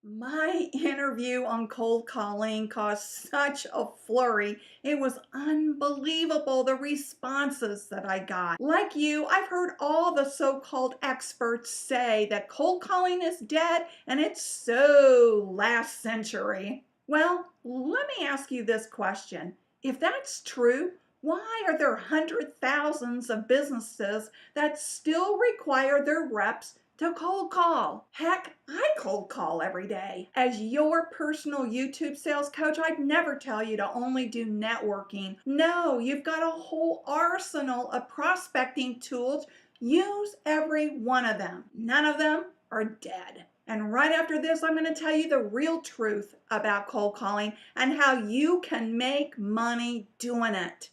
My interview on cold calling caused such a flurry. It was unbelievable the responses that I got. Like you, I've heard all the so-called experts say that cold calling is dead and it's so last century. Well, let me ask you this question. If that's true, why are there hundreds thousands of businesses that still require their reps to cold call? Heck, I cold call every day. As your personal YouTube sales coach, I'd never tell you to only do networking. No, you've got a whole arsenal of prospecting tools. Use every one of them. None of them are dead. And right after this, I'm going to tell you the real truth about cold calling and how you can make money doing it.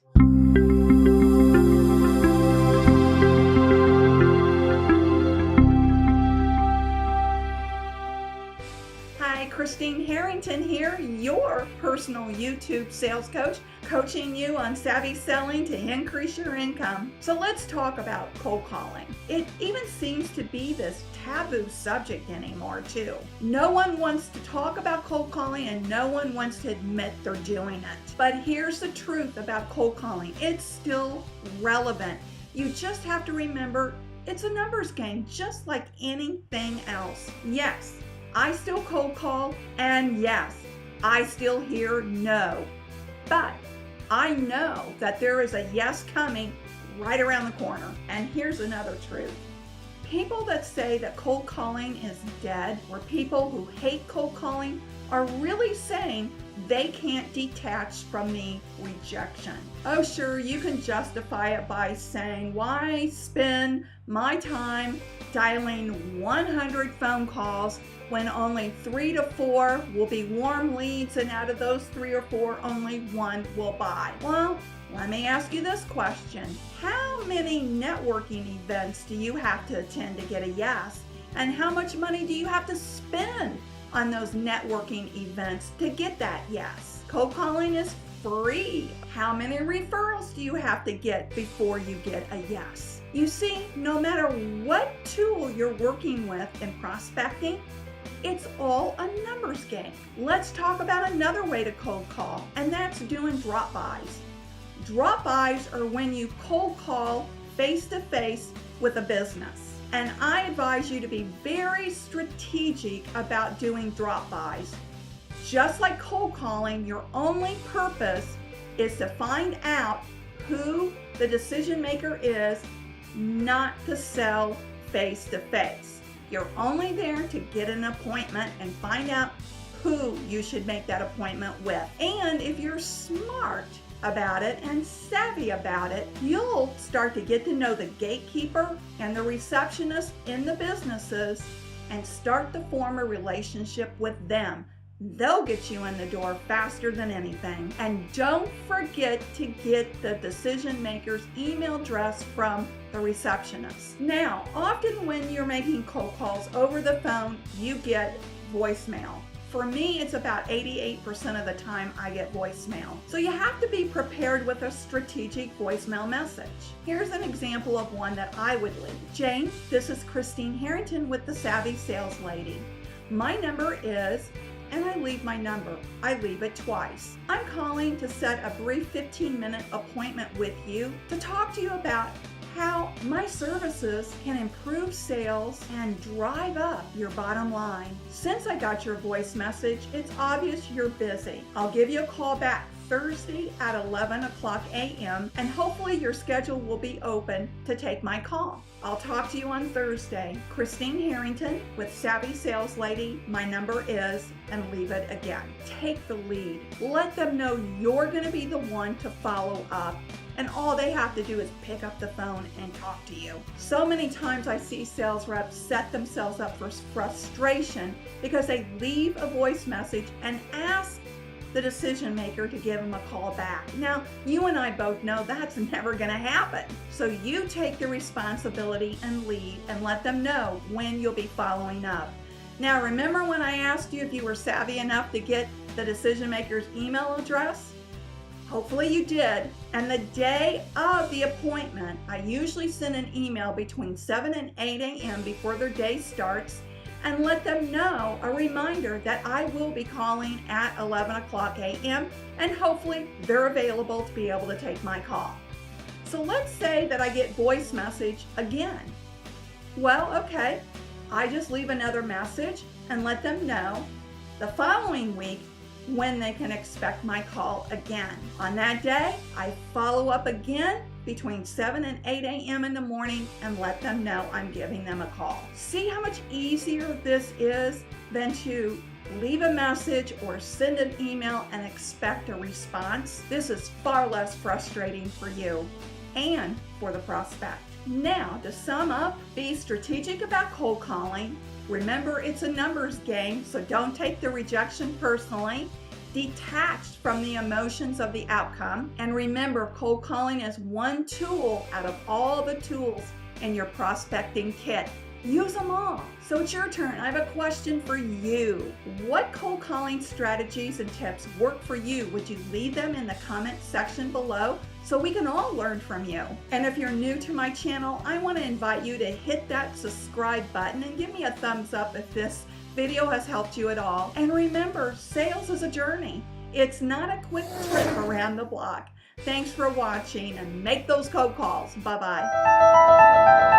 Hi, Christine Harrington here, your personal YouTube sales coach, coaching you on savvy selling to increase your income. So let's talk about cold calling. It even seems to be this taboo subject anymore too. No one wants to talk about cold calling and no one wants to admit they're doing it. But here's the truth about cold calling. It's still relevant. You just have to remember it's a numbers game, just like anything else. Yes, I still cold call, and yes, I still hear no. But I know that there is a yes coming right around the corner. And here's another truth. People that say that cold calling is dead, or people who hate cold calling, are really saying they can't detach from the rejection. Oh, sure, you can justify it by saying, why spend my time dialing 100 phone calls when only 3 to 4 will be warm leads, and out of those 3 or 4, only 1 will buy? Well, let me ask you this question. How many networking events do you have to attend to get a yes? And how much money do you have to spend on those networking events to get that yes? Cold calling is free. How many referrals do you have to get before you get a yes? You see, no matter what tool you're working with in prospecting, it's all a numbers game. Let's talk about another way to cold call, and that's doing drop-bys. Drop-bys are when you cold call face-to-face with a business. And I advise you to be very strategic about doing drop-bys. Just like cold calling, your only purpose is to find out who the decision maker is, not to sell face-to-face. You're only there to get an appointment and find out who you should make that appointment with. And if you're smart about it and savvy about it, you'll start to get to know the gatekeeper and the receptionist in the businesses and start to form a relationship with them. They'll get you in the door faster than anything. And don't forget to get the decision maker's email address from the receptionist. Now, often when you're making cold calls over the phone, you get voicemail. For me, it's about 88% of the time I get voicemail. So you have to be prepared with a strategic voicemail message. Here's an example of one that I would leave. Jane, this is Christine Harrington with the Savvy Sales Lady. My number is, and I leave my number. I leave it twice. I'm calling to set a brief 15-minute appointment with you to talk to you about how my services can improve sales and drive up your bottom line. Since I got your voice message, it's obvious you're busy. I'll give you a call back Thursday at 11 o'clock a.m. and hopefully your schedule will be open to take my call. I'll talk to you on Thursday. Christine Harrington with Savvy Sales Lady. My number is, and leave it again. Take the lead. Let them know you're going to be the one to follow up, and all they have to do is pick up the phone and talk to you. So many times I see sales reps set themselves up for frustration because they leave a voice message and ask the decision maker to give them a call back. Now, you and I both know that's never going to happen. So you take the responsibility and lead and let them know when you'll be following up. Now, remember when I asked you if you were savvy enough to get the decision maker's email address? Hopefully you did. And the day of the appointment, I usually send an email between 7 and 8 a.m. before their day starts. and let them know a reminder that I will be calling at 11 o'clock a.m. and hopefully they're available to be able to take my call. So let's say that I get voice message again. Well, okay, I just leave another message and let them know the following week when they can expect my call again. On that day, I follow up again between 7 and 8 a.m. in the morning and let them know I'm giving them a call. See how much easier this is than to leave a message or send an email and expect a response? This is far less frustrating for you and for the prospect. Now, to sum up, be strategic about cold calling. Remember, it's a numbers game, so don't take the rejection personally. Detached from the emotions of the outcome. And remember, cold calling is one tool out of all the tools in your prospecting kit. Use them all. So it's your turn. I have a question for you. What cold calling strategies and tips work for you? Would you leave them in the comment section below so we can all learn from you? And if you're new to my channel, I want to invite you to hit that subscribe button and give me a thumbs up if this video has helped you at all. And remember, sales is a journey. It's not a quick trip around the block. Thanks for watching and make those cold calls. Bye-bye.